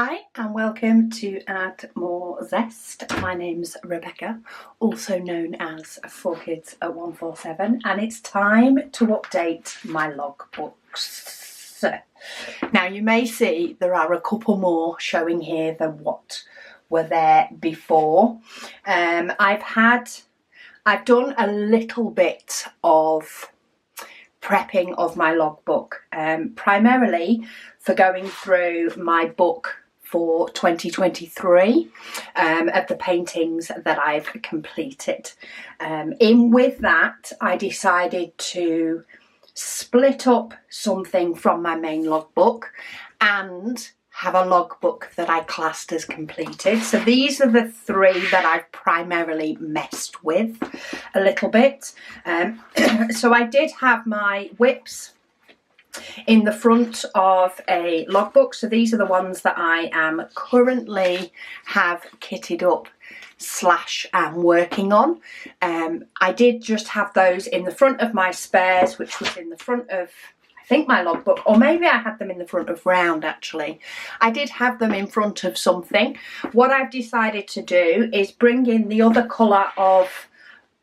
Hi and welcome to Add More Zest. My name's Rebecca, also known as 4Kids at 147, and it's time to update my logbooks. Now you may see there are a couple more showing here than what were there before. I've done a little bit of prepping of my logbook, primarily for going through my book for 2023 of the paintings that I've completed. In with that, I decided to split up something from my main logbook and have a logbook that I classed as completed. So these are the three that I've primarily messed with a little bit. So I did have my whips in the front of a logbook. So these are the ones that I am currently have kitted up / am working on. I did just have those in the front of my spares, which was in the front of, I think, my logbook, or maybe I had them in the front of round actually. I did have them in front of something. What I've decided to do is bring in the other colour of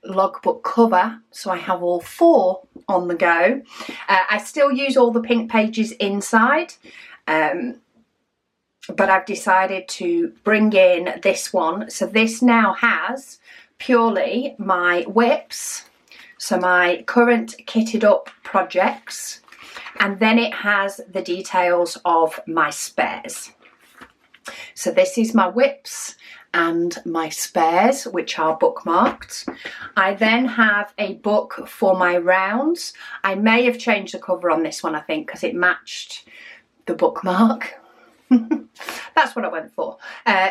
logbook cover, so I have all four on the go. I still use all the pink pages inside, but I've decided to bring in this one. So this now has purely my whips, so my current kitted up projects, and then it has the details of my spares. So this is my whips and my spares, which are bookmarked. I then have a book for my rounds. I may have changed the cover on this one, I think, because it matched the bookmark. That's what I went for.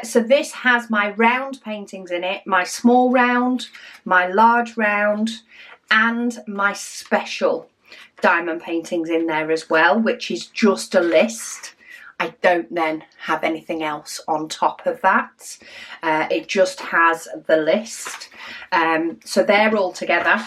So this has my round paintings in it, my small round, my large round, and my special diamond paintings in there as well, which is just a list. I don't then have anything else on top of that. It just has the list. So they're all together.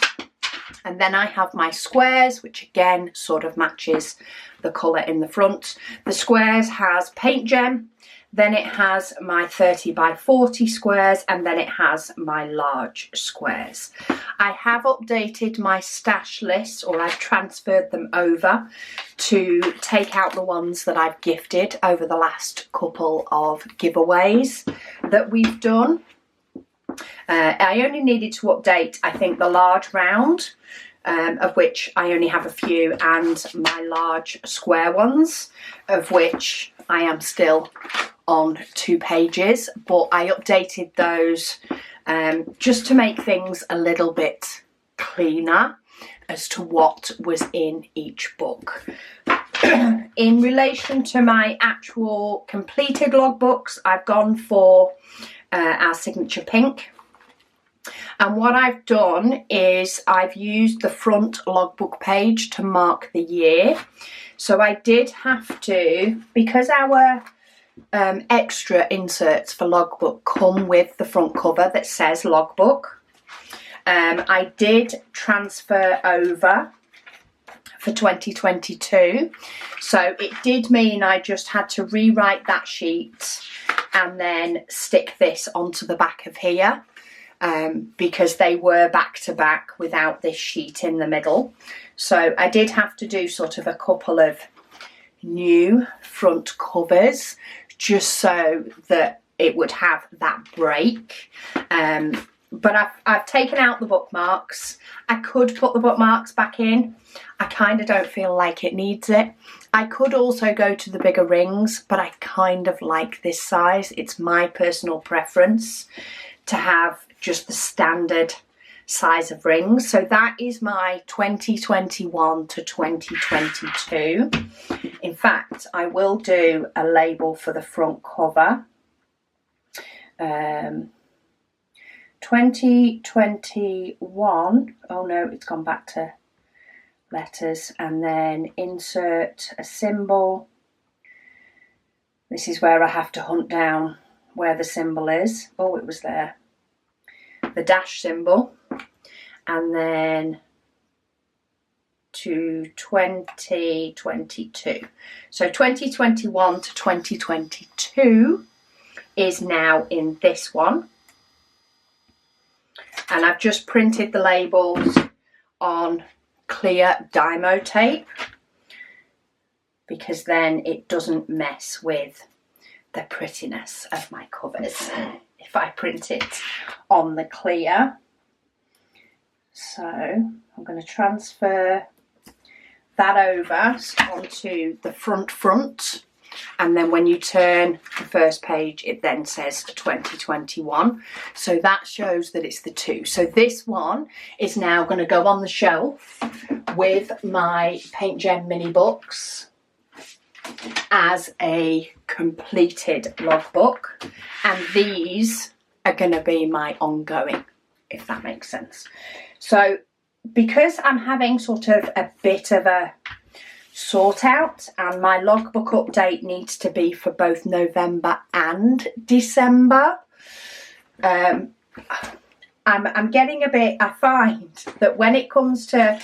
And then I have my squares, which again sort of matches the colour in the front. The squares has paint gem, then it has my 30 by 40 squares, and then it has my large squares. I have updated my stash list, or I've transferred them over to take out the ones that I've gifted over the last couple of giveaways that we've done. I only needed to update, I think, the large round, of which I only have a few, and my large square ones, of which I am still on 2 pages, but I updated those just to make things a little bit cleaner as to what was in each book. In relation to my actual completed logbooks, I've gone for our signature pink. And what I've done is I've used the front logbook page to mark the year. So I did have to, because our extra inserts for logbook come with the front cover that says logbook, I did transfer over for 2022. So it did mean I just had to rewrite that sheet and then stick this onto the back of here. Because they were back to back without this sheet in the middle. So I did have to do sort of a couple of new front covers just so that it would have that break. But I've taken out the bookmarks. I could put the bookmarks back in. I kind of don't feel like it needs it. I could also go to the bigger rings, but I kind of like this size. It's my personal preference to have just the standard size of rings. So that is my 2021 to 2022. In fact, I will do a label for the front cover. 2021, oh no, it's gone back to letters, and then insert a symbol. This is where I have to hunt down where the symbol is. Oh, it was there. The dash symbol, and then to 2022. So 2021 to 2022 is now in this one. And I've just printed the labels on clear Dymo tape, because then it doesn't mess with the prettiness of my covers if I print it on the clear. So I'm going to transfer that over onto the front, and then when you turn the first page it then says 2021, so that shows that it's the two. So this one is now going to go on the shelf with my Paint Gem mini books as a completed logbook, and these are going to be my ongoing, if that makes sense. So because I'm having sort of a bit of a sort out, and my logbook update needs to be for both November and December, I'm getting a bit, I find that when it comes to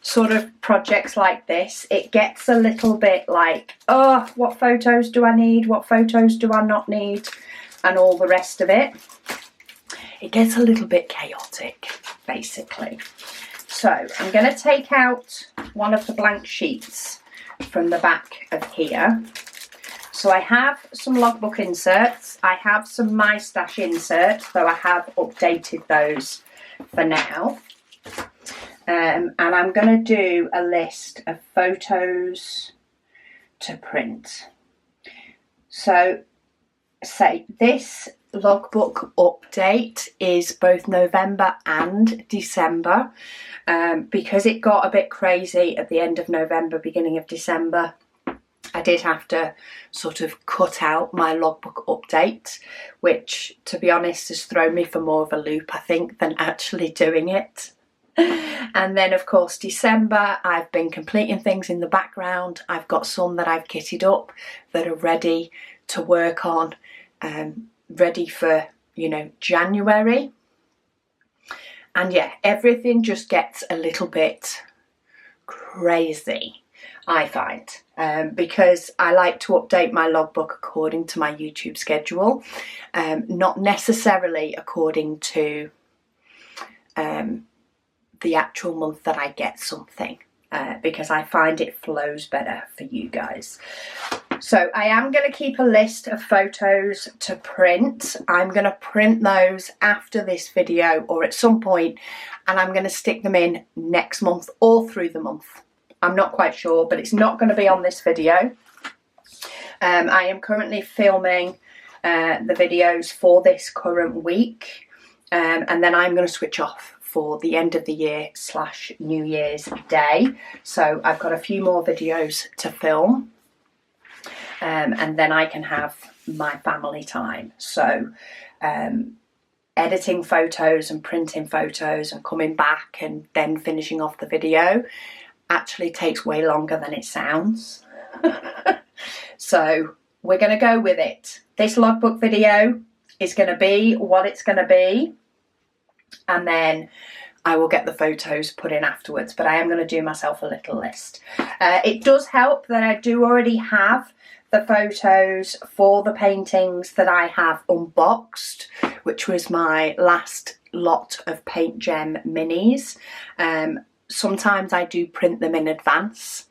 sort of projects like this, it gets a little bit like, oh, what photos do I need, what photos do I not need, and all the rest of it. It gets a little bit chaotic, basically. So I'm going to take out one of the blank sheets from the back of here. So I have some logbook inserts, I have some My Stash inserts, though I have updated those for now. And I'm going to do a list of photos to print. So say this logbook update is both November and December, because it got a bit crazy at the end of November, beginning of December. I did have to sort of cut out my logbook update, which to be honest has thrown me for more of a loop, I think, than actually doing it. And then of course December, I've been completing things in the background. I've got some that I've kitted up that are ready to work on, ready for, you know, January. And yeah, everything just gets a little bit crazy, I find, because I like to update my logbook according to my YouTube schedule, not necessarily according to the actual month that I get something, because I find it flows better for you guys. So I am going to keep a list of photos to print. I'm going to print those after this video or at some point, and I'm going to stick them in next month or through the month. I'm not quite sure, but it's not going to be on this video. I am currently filming the videos for this current week, and then I'm going to switch off for the end of the year / New Year's Day. So I've got a few more videos to film, and then I can have my family time. So editing photos and printing photos and coming back and then finishing off the video actually takes way longer than it sounds. So we're going to go with it. This logbook video is going to be what it's going to be, and then I will get the photos put in afterwards, but I am going to do myself a little list. It does help that I do already have the photos for the paintings that I have unboxed, which was my last lot of Paint Gem minis. Sometimes I do print them in advance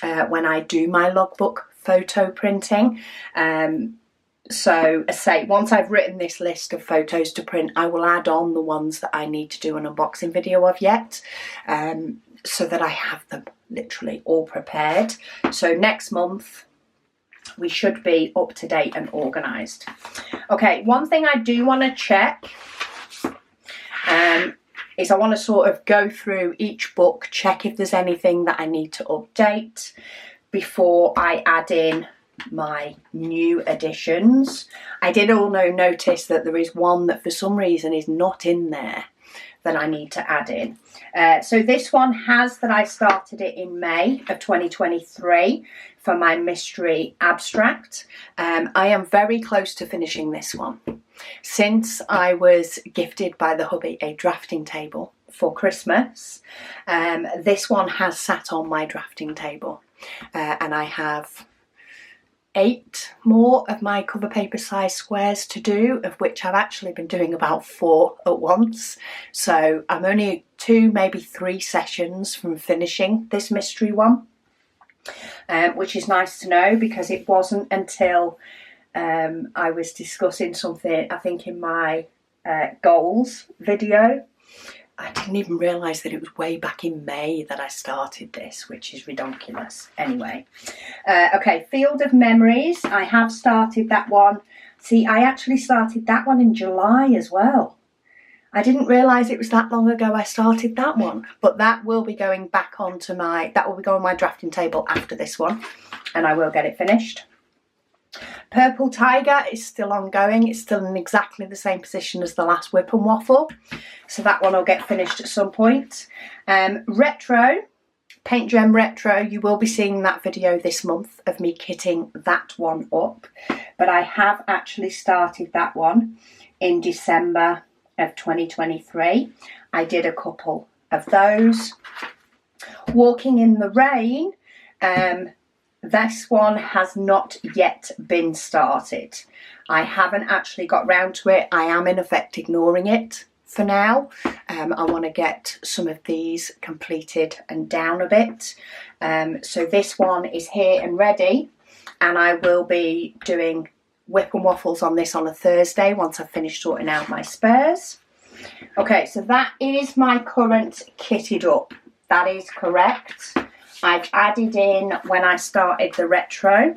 when I do my logbook photo printing. So as I say, once I've written this list of photos to print, I will add on the ones that I need to do an unboxing video of yet, so that I have them literally all prepared. So next month we should be up to date and organised. Okay, one thing I do want to check is I want to sort of go through each book, check if there's anything that I need to update before I add in my new additions. I did also notice that there is one that for some reason is not in there that I need to add in. So this one has that I started it in May of 2023 for my mystery abstract. I am very close to finishing this one. Since I was gifted by the hubby a drafting table for Christmas. This one has sat on my drafting table, and I have 8 more of my cover paper size squares to do, of which I've actually been doing about 4 at once. So I'm only 2, maybe 3 sessions from finishing this mystery one, which is nice to know, because it wasn't until I was discussing something, I think in my goals video, I didn't even realise that it was way back in May that I started this, which is ridiculous. Anyway, okay, Field of Memories. I have started that one. See, I actually started that one in July as well. I didn't realise it was that long ago I started that one, but that will be going back onto that will be going on my drafting table after this one, and I will get it finished. Purple Tiger is still ongoing. It's still in exactly the same position as the last Whip and Waffle, so that one will get finished at some point. Retro, Paint Gem Retro, you will be seeing that video this month of me kitting that one up, but I have actually started that one in December of 2023. I did a couple of those. Walking in the Rain, this one has not yet been started. I haven't actually got round to it. I am in effect ignoring it for now. I want to get some of these completed and down a bit. So this one is here and ready, and I will be doing Whip and Waffles on this on a Thursday once I've finished sorting out my spares. Okay, so that is my current kitted up. That is correct. I've added in when I started the retro,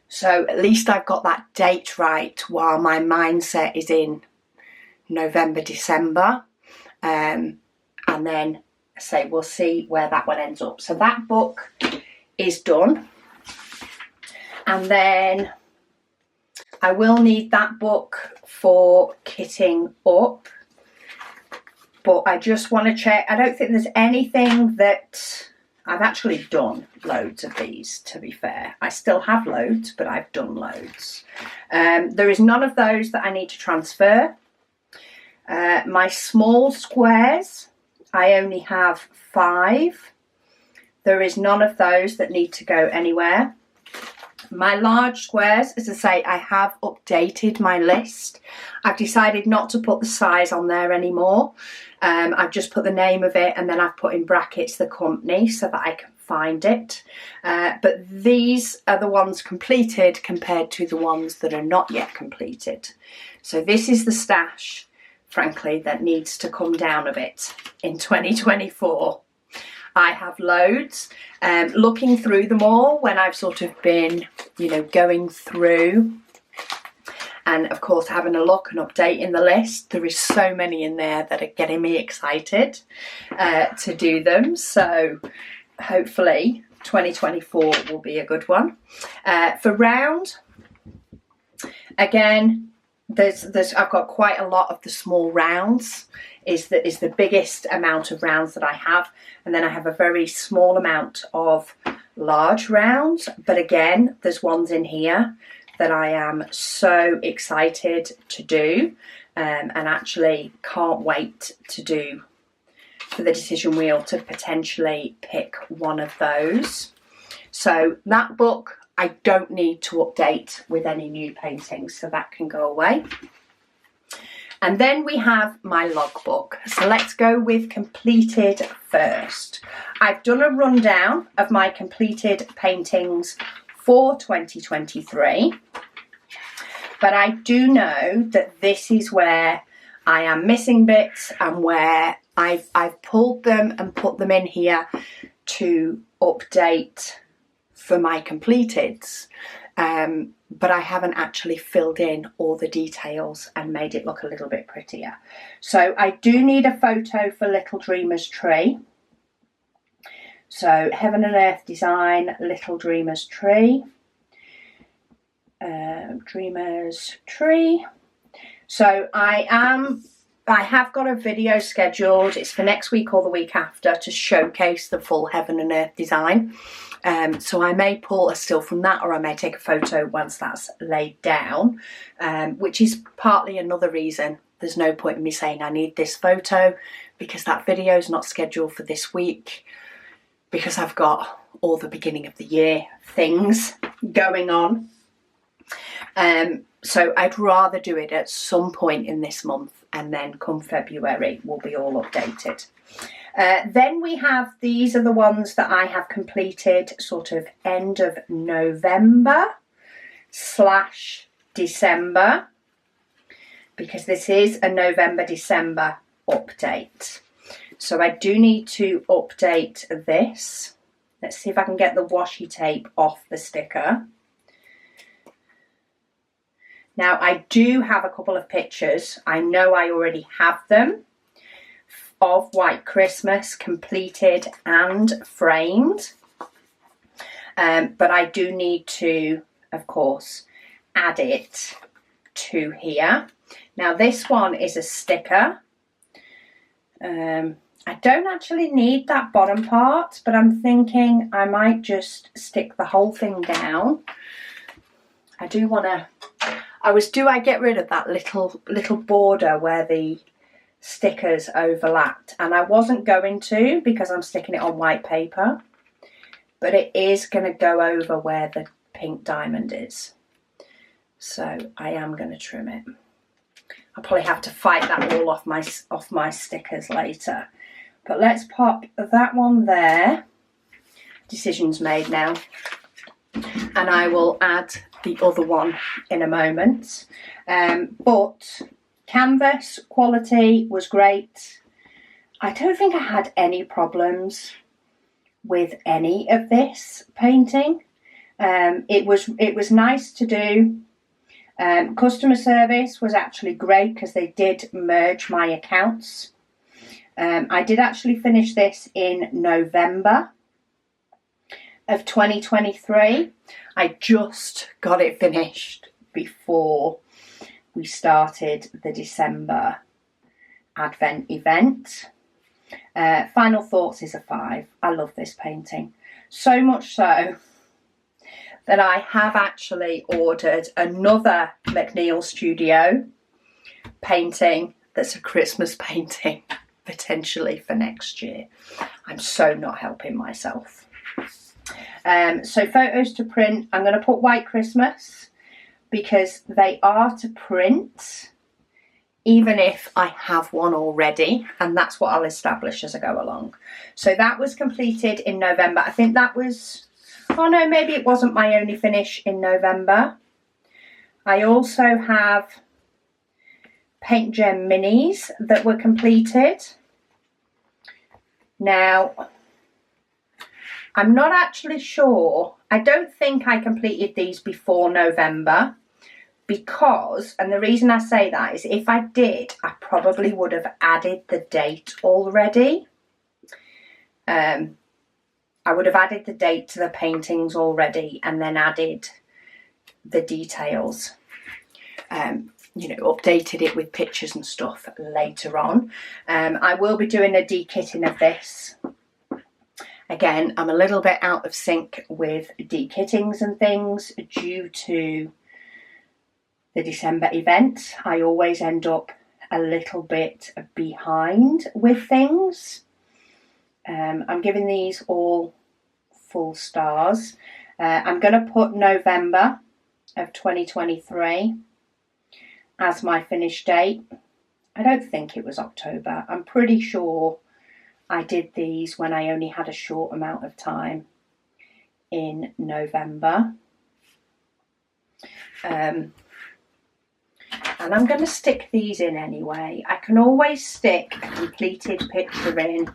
so at least I've got that date right while my mindset is in November, December, and then say we'll see where that one ends up. So that book is done, and then I will need that book for kitting up. But I just want to check. I don't think there's anything that I've actually done loads of these, to be fair. I still have loads, but I've done loads. There is none of those that I need to transfer. My small squares, I only have 5. There is none of those that need to go anywhere. My large squares, as I say, I have updated my list. I've decided not to put the size on there anymore. I've just put the name of it, and then I've put in brackets the company so that I can find it. But these are the ones completed compared to the ones that are not yet completed. So this is the stash, frankly, that needs to come down a bit in 2024. I have loads. Looking through them all when I've sort of been, going through and of course having a look and updating the list, there is so many in there that are getting me excited to do them. So hopefully 2024 will be a good one. For round, again, I've got quite a lot of the small rounds. Is the biggest amount of rounds that I have, and then I have a very small amount of large rounds. But again, there's ones in here that I am so excited to do, and actually can't wait to do for the decision wheel to potentially pick one of those. So that book I don't need to update with any new paintings, so that can go away. And then we have my logbook. So let's go with completed first. I've done a rundown of my completed paintings for 2023. But I do know that this is where I am missing bits, and where I've pulled them and put them in here to update for my completeds. But I haven't actually filled in all the details and made it look a little bit prettier. So I do need a photo for Little Dreamer's Tree. So Heaven and Earth Design, Little Dreamer's Tree. Dreamer's Tree. So I have got a video scheduled. It's for next week or the week after to showcase the full Heaven and Earth design. So I may pull a still from that, or I may take a photo once that's laid down, which is partly another reason there's no point in me saying I need this photo, because that video is not scheduled for this week, because I've got all the beginning of the year things going on. So I'd rather do it at some point in this month, and then come February we'll be all updated. Then we have, these are the ones that I have completed sort of end of November / December, because this is a November-December update. So I do need to update this. Let's see if I can get the washi tape off the sticker. Now I do have a couple of pictures, I know I already have them, of White Christmas completed and framed. But I do need to, of course, add it to here. Now this one is a sticker. I don't actually need that bottom part, but I'm thinking I might just stick the whole thing down. I do want to, do I get rid of that little border where the stickers overlapped? And I wasn't going to, because I'm sticking it on white paper, but it is going to go over where the pink diamond is. So I am going to trim it. I'll probably have to fight that all off my stickers later. But let's pop that one there. Decision's made now. And I will add the other one in a moment. But canvas quality was great. I don't think I had any problems with any of this painting. It was nice to do. Customer service was actually great, because they did merge my accounts. I did actually finish this in November of 2023. I just got it finished before we started the December Advent event. Final Thoughts is a 5. I love this painting. So much so that I have actually ordered another McNeil Studio painting that's a Christmas painting, potentially for next year. I'm so not helping myself. So photos to print, I'm going to put White Christmas, because they are to print even if I have one already, and that's what I'll establish as I go along. So that was completed in November. I think that was, oh no, maybe it wasn't my only finish in November. I also have Paint Gem minis that were completed. Now, I'm not actually sure. I don't think I completed these before November, because, and the reason I say that is if I did, I probably would have added the date already. I would have added the date to the paintings already, and then added the details. You know, updated it with pictures and stuff later on. I will be doing a dekitting of this. Again, I'm a little bit out of sync with dekittings and things due to the December event. I always end up a little bit behind with things. I'm giving these all full stars. I'm going to put November of 2023 as my finish date. I don't think it was October. I'm pretty sure I did these when I only had a short amount of time in November. And I'm going to stick these in anyway. I can always stick a completed picture in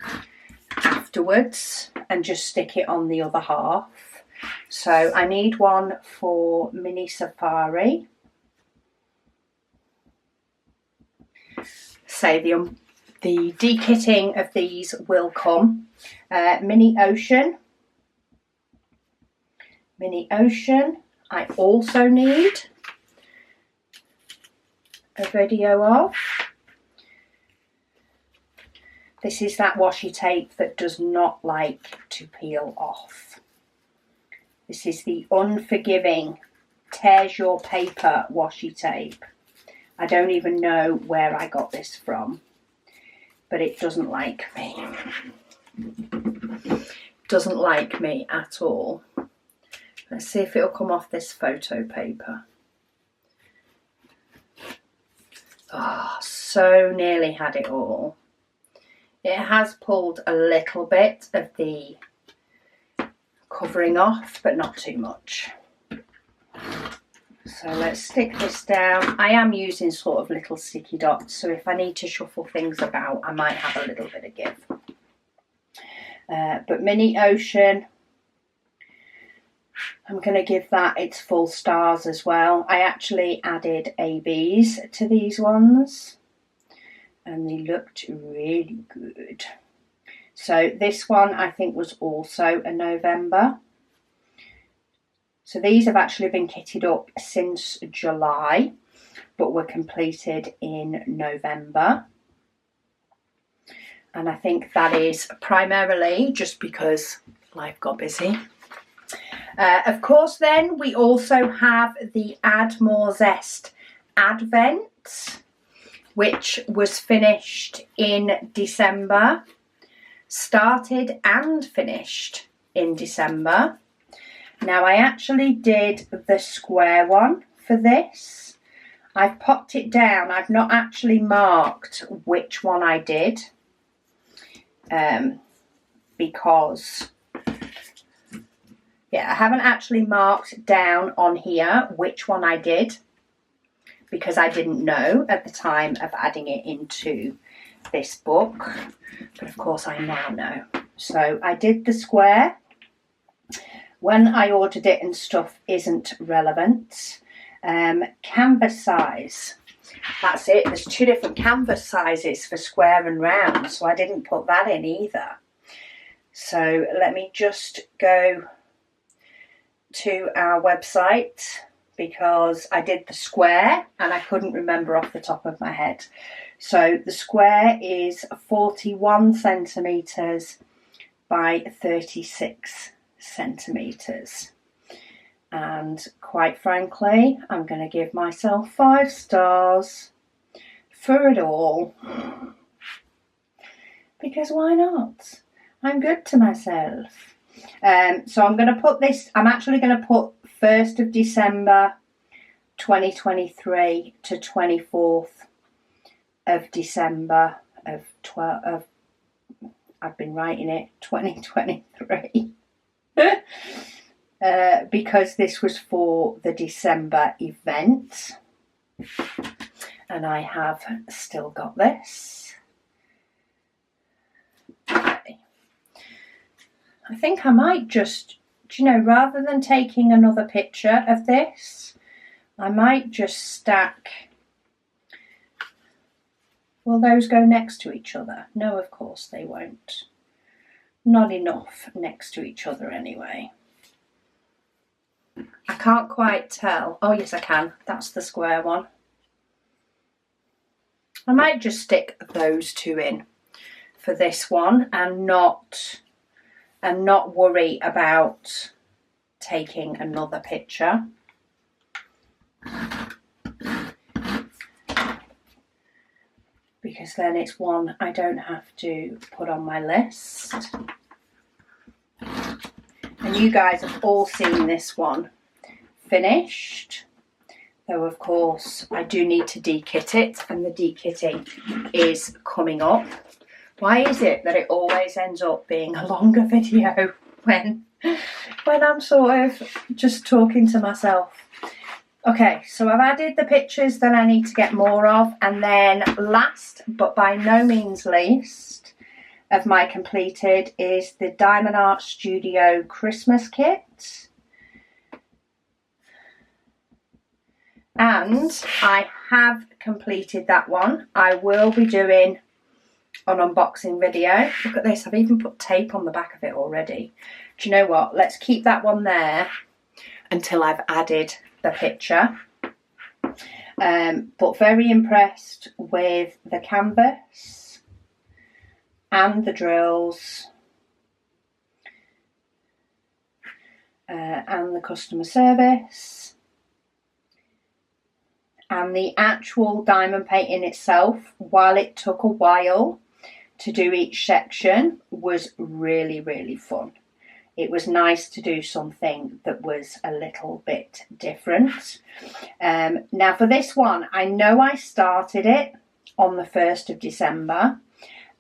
afterwards and just stick it on the other half. So I need one for Mini Safari. Say the dekitting of these will come. Mini Ocean. Mini Ocean. I also need a video of. This is that washi tape that does not like to peel off. This is the Unforgiving Tears Your Paper washi tape. I don't even know where I got this from, but it doesn't like me. Doesn't like me at all. Let's see if it'll come off this photo paper. Oh, so nearly had it all. It has pulled a little bit of the covering off, but not too much. So let's stick this down. I am using sort of little sticky dots, so if I need to shuffle things about, I might have a little bit of give. But Mini Ocean, I'm going to give that its full stars as well. I actually added ABs to these ones, and they looked really good. So this one I think was also a November. So these have actually been kitted up since July, but were completed in November. And I think that is primarily just because life got busy. Of course then we also have the Add More Zest Advent, which was finished in December, started and finished in December. Now I actually did the square one for this. I've popped it down. I've not actually marked which one I did because, yeah, I haven't actually marked down on here which one I did because I didn't know at the time of adding it into this book. But of course I now know. So I did the square. When I ordered it and stuff isn't relevant. Canvas size. That's it. There's two different canvas sizes for square and round. So I didn't put that in either. So let me just go to our website because I did the square and I couldn't remember off the top of my head. So the square is 41 centimetres by 36 centimetres. And quite frankly, I'm going to give myself 5 stars for it all. Because why not? I'm good to myself. So I'm going to put this, I'm actually going to put 1st of December 2023 to 24th of December of I've been writing it 2023 because this was for the December event and I have still got this. Okay. I think I might just, do you know, rather than taking another picture of this, I might just stack. Will those go next to each other? No, of course they won't. Not enough next to each other anyway. I can't quite tell. Oh yes I can. That's the square one. I might just stick those two in for this one and not worry about taking another picture. Because then it's one I don't have to put on my list. And you guys have all seen this one finished. Though of course I do need to dekit it, and the dekitting is coming up. Why is it that it always ends up being a longer video when I'm sort of just talking to myself? Okay, so I've added the pictures that I need to get more of, and then last but by no means least of my completed is the Diamond Art Studio Christmas kit. And I have completed that one. I will be doing an unboxing video. Look at this, I've even put tape on the back of it already. Do you know what? Let's keep that one there until I've added the picture. But very impressed with the canvas and the drills and the customer service And the actual diamond painting itself, while it took a while to do each section, was really, really fun. It was nice to do something that was a little bit different. Now for this one, I know I started it on the 1st of December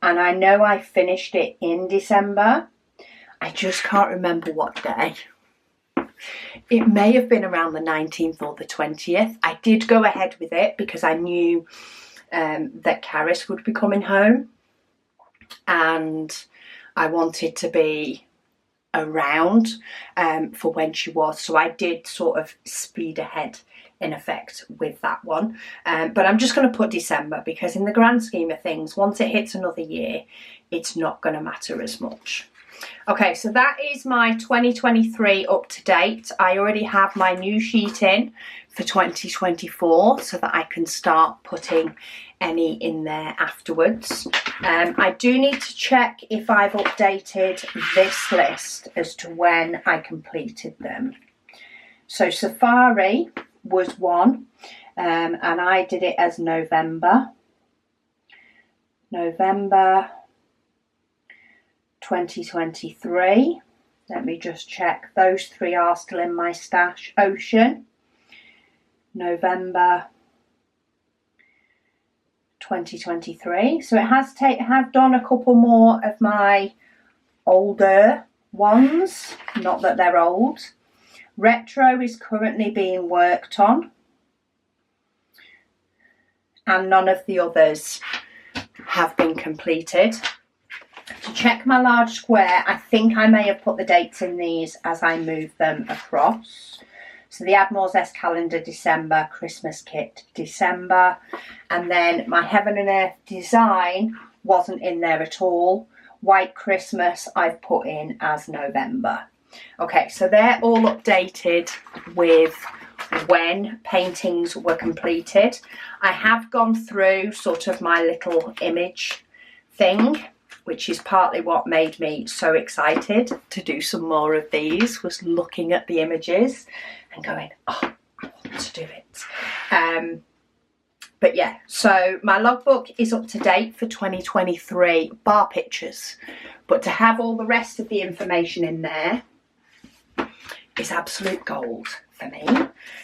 and I know I finished it in December. I just can't remember what day. It may have been around the 19th or the 20th. I did go ahead with it because I knew that Caris would be coming home and I wanted to be around for when she was. So I did sort of speed ahead in effect with that one. But I'm just going to put December because in the grand scheme of things, once it hits another year, it's not going to matter as much. Okay, so that is my 2023 up to date. I already have my new sheet in for 2024 so that I can start putting any in there afterwards. I do need to check if I've updated this list as to when I completed them. So Safari was one, and I did it as November 2023. Let me just check. Those three are still in my stash. Ocean, November 2023. So it have done a couple more of my older ones. Not that they're old. Retro is currently being worked on. And none of the others have been completed. To check my large square, I think I may have put the dates in these as I move them across. So the Admiral's S calendar, December, Christmas kit, December. And then my Heaven and Earth design wasn't in there at all. White Christmas I've put in as November. Okay, so they're all updated with when paintings were completed. I have gone through sort of my little image thing, which is partly what made me so excited to do some more of these, was looking at the images and going, oh, I want to do it. But yeah, so my logbook is up to date for 2023, bar pictures. But to have all the rest of the information in there is absolute gold for me.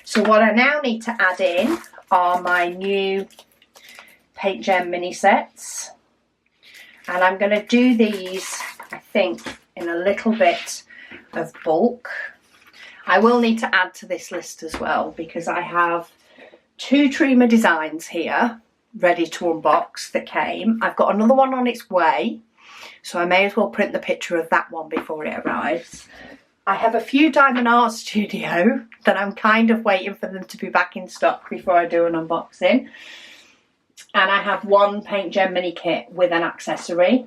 So what I now need to add in are my new Paint Gem mini sets. And I'm going to do these, I think, in a little bit of bulk. I will need to add to this list as well because I have 2 Trima designs here ready to unbox that came. I've got another one on its way, so I may as well print the picture of that one before it arrives. I have a few Diamond Art Studio that I'm kind of waiting for them to be back in stock before I do an unboxing. And I have one Paint Gem mini kit with an accessory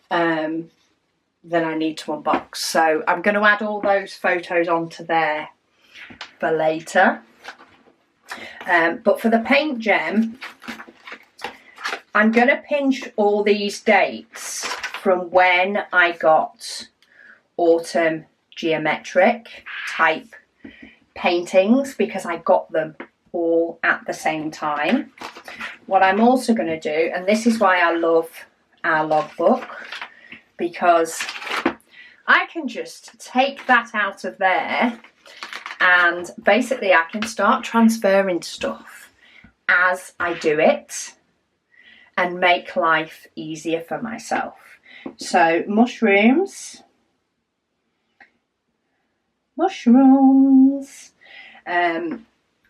that I need to unbox. So I'm going to add all those photos onto there for later. But for the Paint Gem, I'm going to pinch all these dates from when I got autumn geometric type paintings because I got them all at the same time. What I'm also going to do, and this is why I love our logbook, because I can just take that out of there and basically I can start transferring stuff as I do it and make life easier for myself. So mushrooms.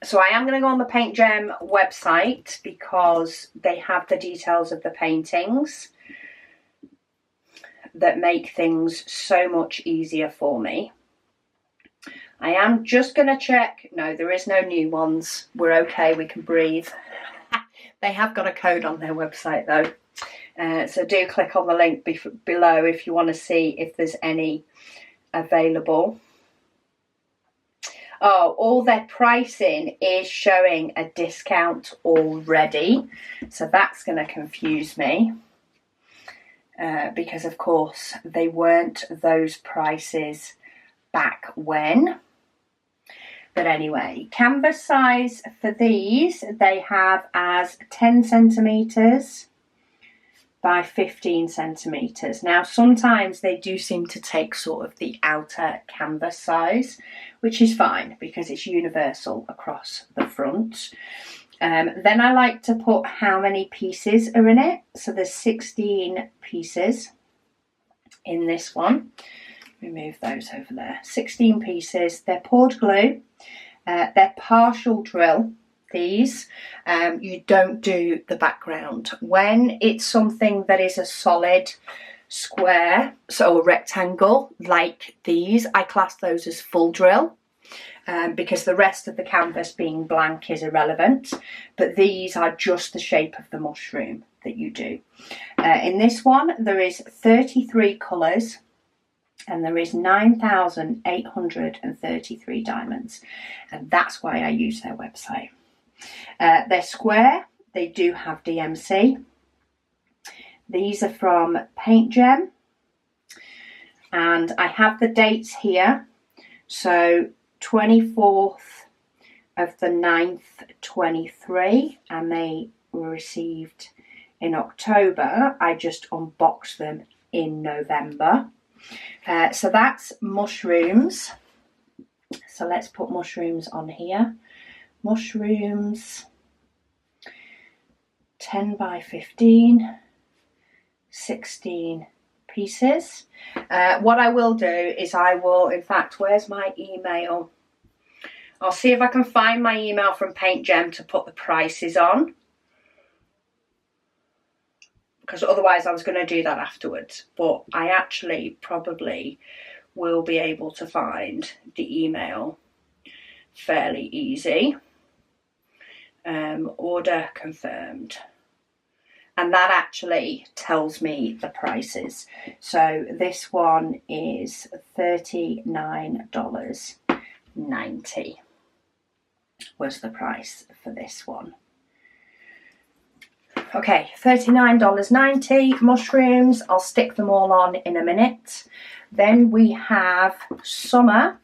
So I am going to go on the Paint Gem website because they have the details of the paintings that make things so much easier for me. I am just going to check. No, there is no new ones. We're okay. We can breathe. They have got a code on their website though. So do click on the link below if you want to see if there's any available. Oh, all their pricing is showing a discount already. So that's going to confuse me. Because of course they weren't those prices back when. But anyway, canvas size for these, they have as 10 centimetres by 15 centimetres. Now, sometimes they do seem to take sort of the outer canvas size, which is fine because it's universal across the front. Then I like to put how many pieces are in it. So there's 16 pieces in this one. Remove those over there. 16 pieces. They're poured glue. They're partial drill. These, you don't do the background. When it's something that is a solid square, so a rectangle like these, I class those as full drill. Because the rest of the canvas being blank is irrelevant, but these are just the shape of the mushroom that you do. In this one, there is 33 colours and there is 9,833 diamonds, and that's why I use their website. They're square, they do have DMC. These are from Paint Gem, and I have the dates here. So 24th of the 9th 23, and they were received in October. I just unboxed them in November. So that's mushrooms. So let's put mushrooms on here. Mushrooms, 10 by 15, 16 pieces. What I will do is I will, in fact, where's my email? I'll see if I can find my email from Paint Gem to put the prices on, because otherwise I was going to do that afterwards, but I actually probably will be able to find the email fairly easy. Order confirmed. And that actually tells me the prices. So this one is $39.90 was the price for this one. Okay, $39.90 mushrooms. I'll stick them all on in a minute. Then we have Summer.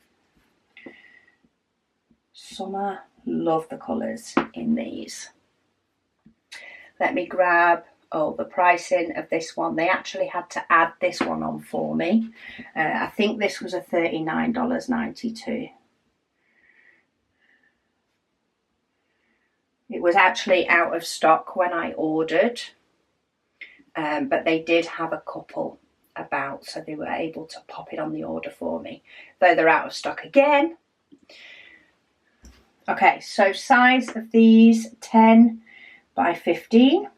Summer, love the colours in these. Let me grab, the pricing of this one. They actually had to add this one on for me. I think this was a $39.92. It was actually out of stock when I ordered, but they did have a couple about, so they were able to pop it on the order for me, though they're out of stock again. Okay, so size of these, 10 by 15.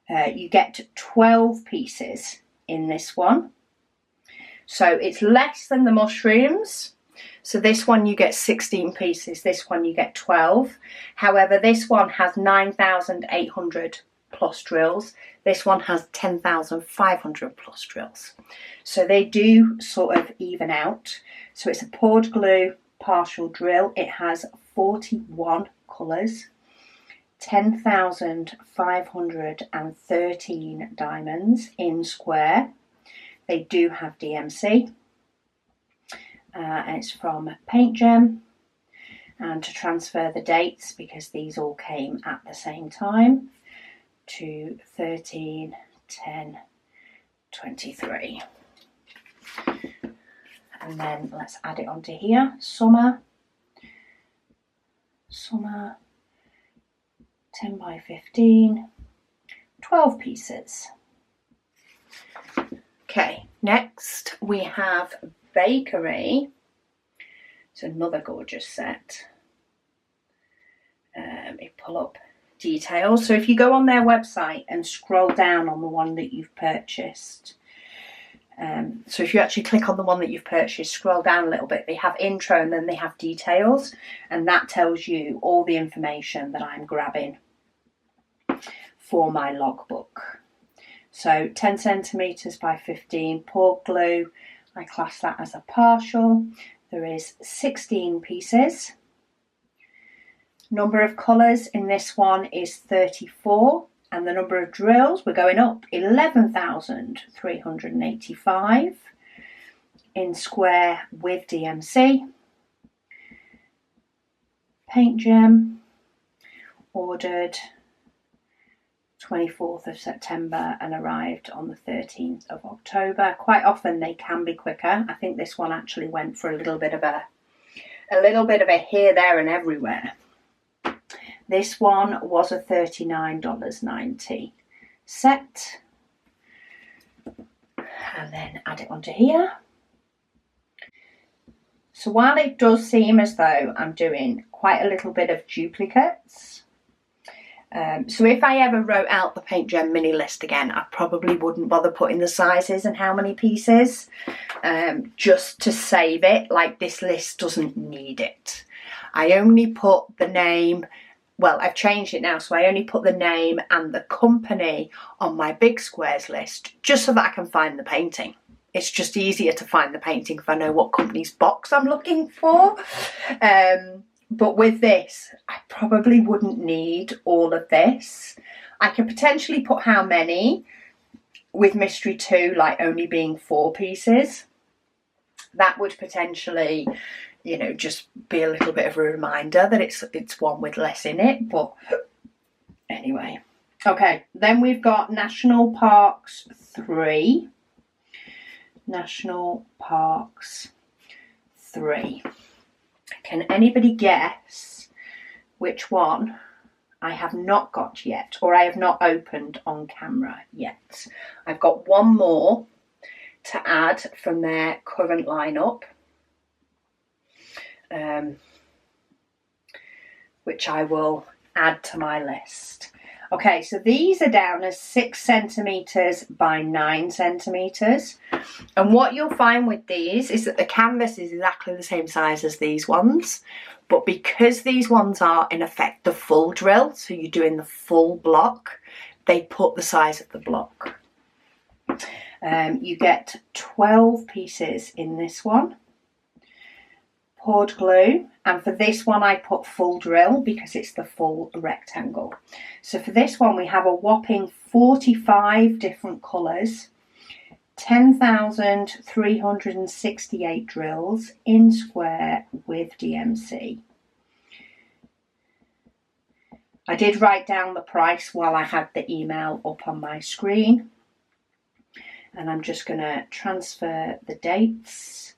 You get 12 pieces in this one. So it's less than the mushrooms. So this one you get 16 pieces, this one you get 12. However, this one has 9,800 plus drills. This one has 10,500 plus drills. So they do sort of even out. So it's a poured glue partial drill. It has 41 colours, 10,513 diamonds in square. They do have DMC. And it's from Paint Gem. And to transfer the dates, because these all came at the same time, to 13/10/23. And then let's add it onto here. Summer, 10 by 15, 12 pieces. Okay, next we have Bakery. It's another gorgeous set. Let me pull up details. So if you go on their website and scroll down on the one that you've purchased, so if you actually click on the one that you've purchased, scroll down a little bit, they have intro and then they have details, and that tells you all the information that I'm grabbing for my logbook. So 10 centimetres by 15 poured glue. I class that as a partial. There is 16 pieces. Number of colours in this one is 34, and the number of drills, we're going up, 11,385 in square with DMC. paint gem, ordered 24th of September and arrived on the 13th of October. Quite often they can be quicker. I think this one actually went for a little bit of a here, there and everywhere. This one was a $39.90 set. And then add it onto here. So while it does seem as though I'm doing quite a little bit of duplicates, so if I ever wrote out the Paint Gem mini list again, I probably wouldn't bother putting the sizes and how many pieces, just to save it. Like, this list doesn't need it. I only put the name, well, I've changed it now, so I only put the name and the company on my big squares list, just so that I can find the painting. It's just easier to find the painting if I know what company's box I'm looking for. But with this, I probably wouldn't need all of this. I could potentially put how many with Mystery 2, like only being 4 pieces. That would potentially, you know, just be a little bit of a reminder that it's one with less in it. But anyway. Okay, then we've got National Parks 3. National Parks 3. Can anybody guess which one I have not got yet, or I have not opened on camera yet? I've got one more to add from their current lineup, which I will add to my list. Okay, so these are down as 6 centimetres by 9 centimetres. And what you'll find with these is that the canvas is exactly the same size as these ones. But because these ones are, in effect, the full drill, so you're doing the full block, they put the size of the block. You get 12 pieces in this one. Poured glue, and for this one I put full drill because it's the full rectangle. So for this one we have a whopping 45 different colours, 10,368 drills in square with DMC. I did write down the price while I had the email up on my screen, and I'm just going to transfer the dates.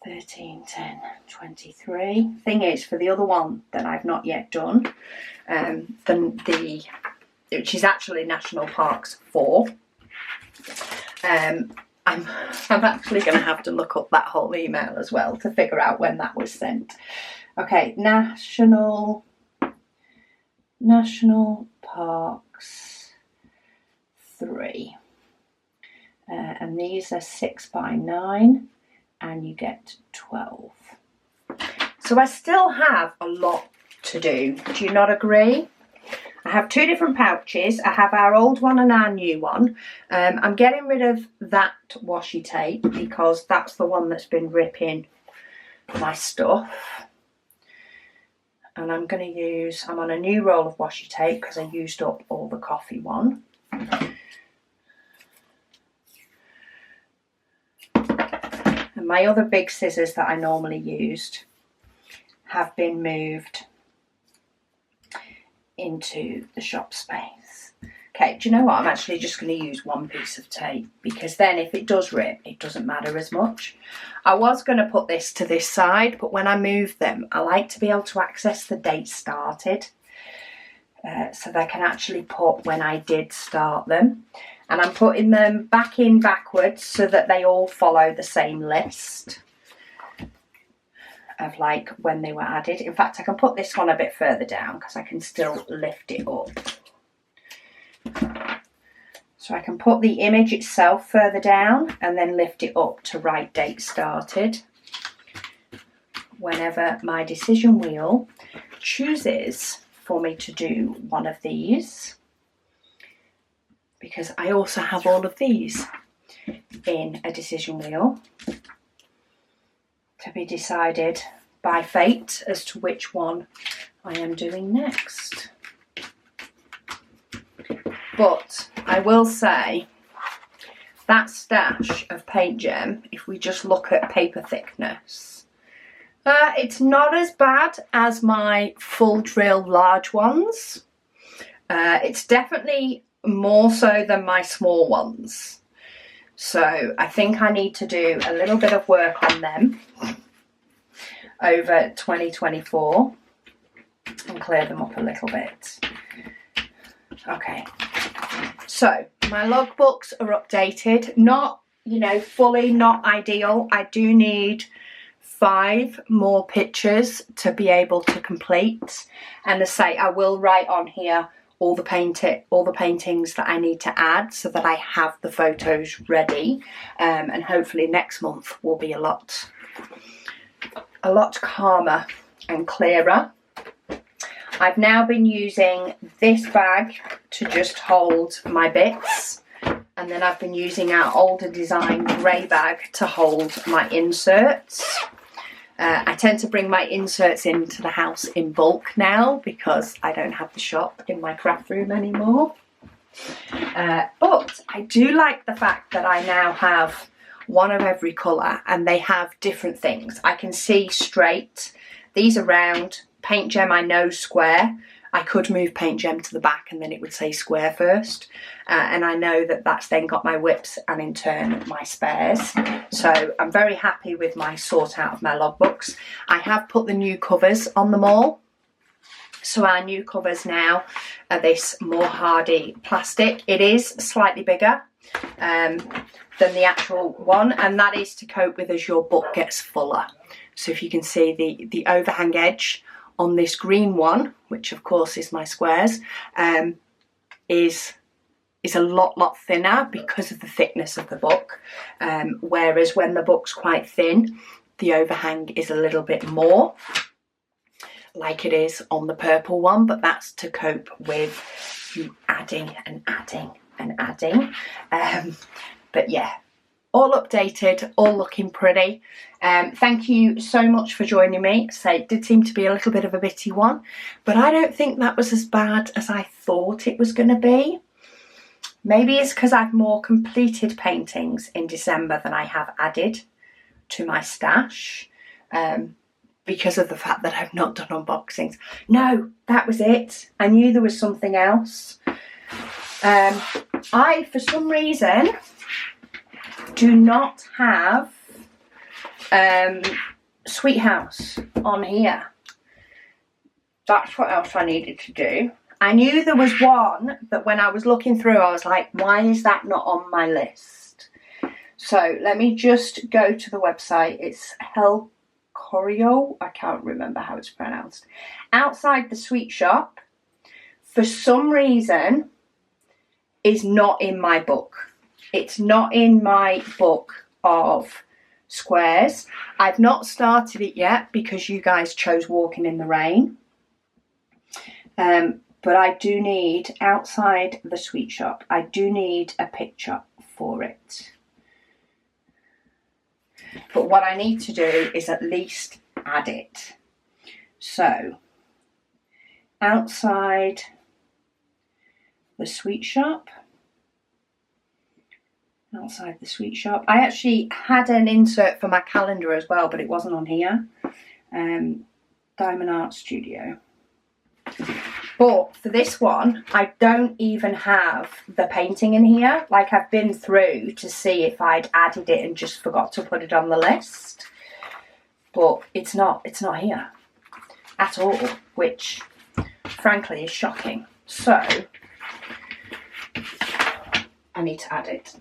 13, 10, 23. Thing is, for the other one that I've not yet done, which is actually National Parks 4, I'm actually going to have to look up that whole email as well to figure out when that was sent. Okay, National Parks 3, and these are 6 by 9. And you get 12. So I still have a lot to do. Do you not agree? I have 2 different pouches. I have our old one and our new one. I'm getting rid of that washi tape because that's the one that's been ripping my stuff. And I'm on a new roll of washi tape because I used up all the coffee one. And my other big scissors that I normally used have been moved into the shop space. Okay, do you know what? I'm actually just going to use one piece of tape because then if it does rip, it doesn't matter as much. I was going to put this to this side, but when I move them, I like to be able to access the date started. So they can actually put when I did start them. And I'm putting them backwards so that they all follow the same list of like when they were added. In fact, I can put this one a bit further down because I can still lift it up. So I can put the image itself further down and then lift it up to write date started whenever my decision wheel chooses for me to do one of these. Because I also have all of these in a decision wheel to be decided by fate as to which one I am doing next. But I will say that stash of paint gem, if we just look at paper thickness, It's not as bad as my full drill large ones. It's definitely more so than my small ones. So I think I need to do a little bit of work on them over 2024 and clear them up a little bit. Okay, so my logbooks are updated. Not, you know, fully, not ideal. I do need 5 more pictures to be able to complete. And as I say, I will write on here all the paintings that I need to add so that I have the photos ready. And hopefully next month will be a lot calmer and clearer. I've now been using this bag to just hold my bits, and then I've been using our older design grey bag to hold my inserts. I tend to bring my inserts into the house in bulk now because I don't have the shop in my craft room anymore. But I do like the fact that I now have one of every colour and they have different things. I can see straight. These are round. Paint gem I know square. I could move paint gem to the back and then it would say square first. And I know that that's then got my whips and in turn my spares. So I'm very happy with my sort out of my logbooks. I have put the new covers on them all. So our new covers now are this more hardy plastic. It is slightly bigger than the actual one, and that is to cope with as your book gets fuller. So if you can see the overhang edge on this green one, which of course is my squares, is a lot thinner because of the thickness of the book. Whereas when the book's quite thin, the overhang is a little bit more, like it is on the purple one, but that's to cope with you adding and adding and adding. But yeah, all updated, all looking pretty. Thank you so much for joining me. So it did seem to be a little bit of a bitty one, but I don't think that was as bad as I thought it was going to be. Maybe it's because I've more completed paintings in December than I have added to my stash, because of the fact that I've not done unboxings. No, that was it. I knew there was something else. I, for some reason, do not have Sweet House on here. That's what else I needed to do. I knew there was one that when I was looking through, I was like, why is that not on my list? So let me just go to the website. It's Helcorio. I can't remember how it's pronounced. Outside the Sweet Shop, for some reason, is not in my book. It's not in my book of squares. I've not started it yet because you guys chose Walking in the Rain. But I do need, outside the Sweet Shop, I do need a picture for it. But what I need to do is at least add it. So, outside the Sweet Shop. Outside the Sweet Shop. I actually had an insert for my calendar as well, but it wasn't on here. Diamond Art Studio. But for this one, I don't even have the painting in here. Like, I've been through to see if I'd added it and just forgot to put it on the list. But it's not here at all, which frankly is shocking. So I need to add it.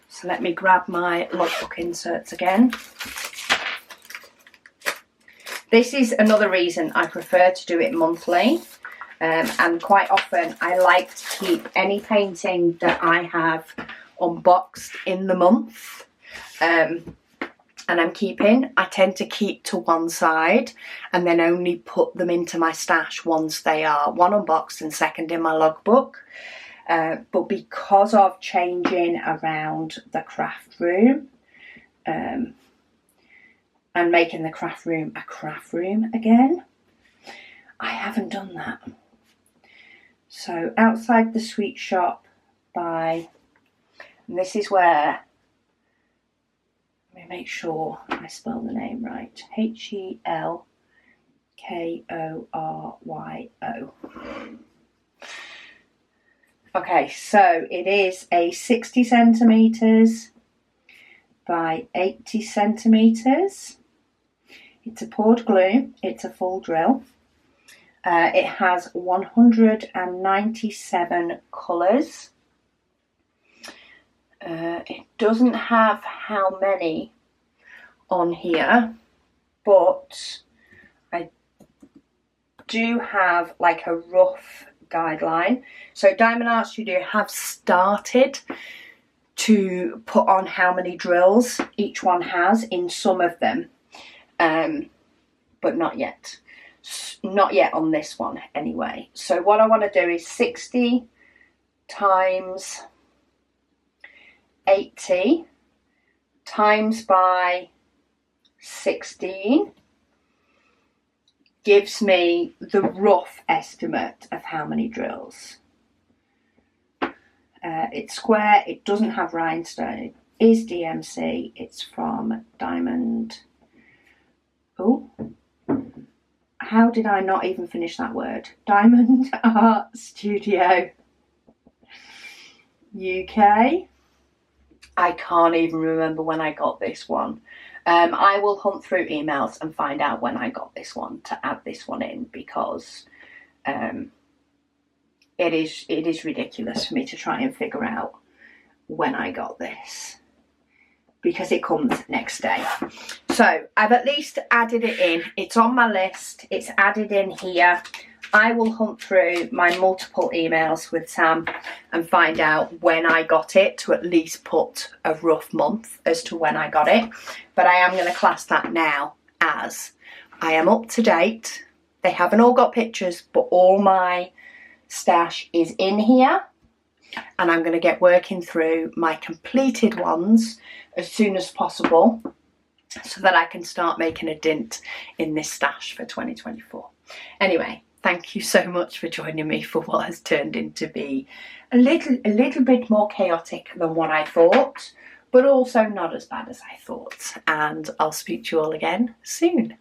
So let me grab my logbook inserts again. This is another reason I prefer to do it monthly, and quite often I like to keep any painting that I have unboxed in the month and I'm keeping. I tend to keep to one side and then only put them into my stash once they are one unboxed and second in my logbook. But because of changing around the craft room and making the craft room a craft room again, I haven't done that. So outside the Sweet Shop by, and this is where, let me me make sure I spell the name right. Helkoryo. Okay, so it is a 60 centimetres by 80 centimetres. It's a poured glue, it's a full drill. It has 197 colours. It doesn't have how many on here, but I do have like a rough guideline. So Diamond Art Studio have started to put on how many drills each one has in some of them, but not yet. Not yet on this one anyway. So what I want to do is 60 times 80 times by 16 gives me the rough estimate of how many drills. It's square, it doesn't have rhinestone, is DMC, it's from Diamond. Oh, how did I not even finish that word? Diamond Art Studio UK. I can't even remember when I got this one. I will hunt through emails and find out when I got this one to add this one in, because it is ridiculous for me to try and figure out when I got this, because it comes next day. So I've at least added it in. It's on my list. It's added in here. I will hunt through my multiple emails with Sam and find out when I got it, to at least put a rough month as to when I got it. But I am going to class that now as I am up to date. They haven't all got pictures, but all my stash is in here. And I'm going to get working through my completed ones as soon as possible, so that I can start making a dent in this stash for 2024. Anyway, thank you so much for joining me for what has turned into be a little bit more chaotic than what I thought, but also not as bad as I thought. And I'll speak to you all again soon.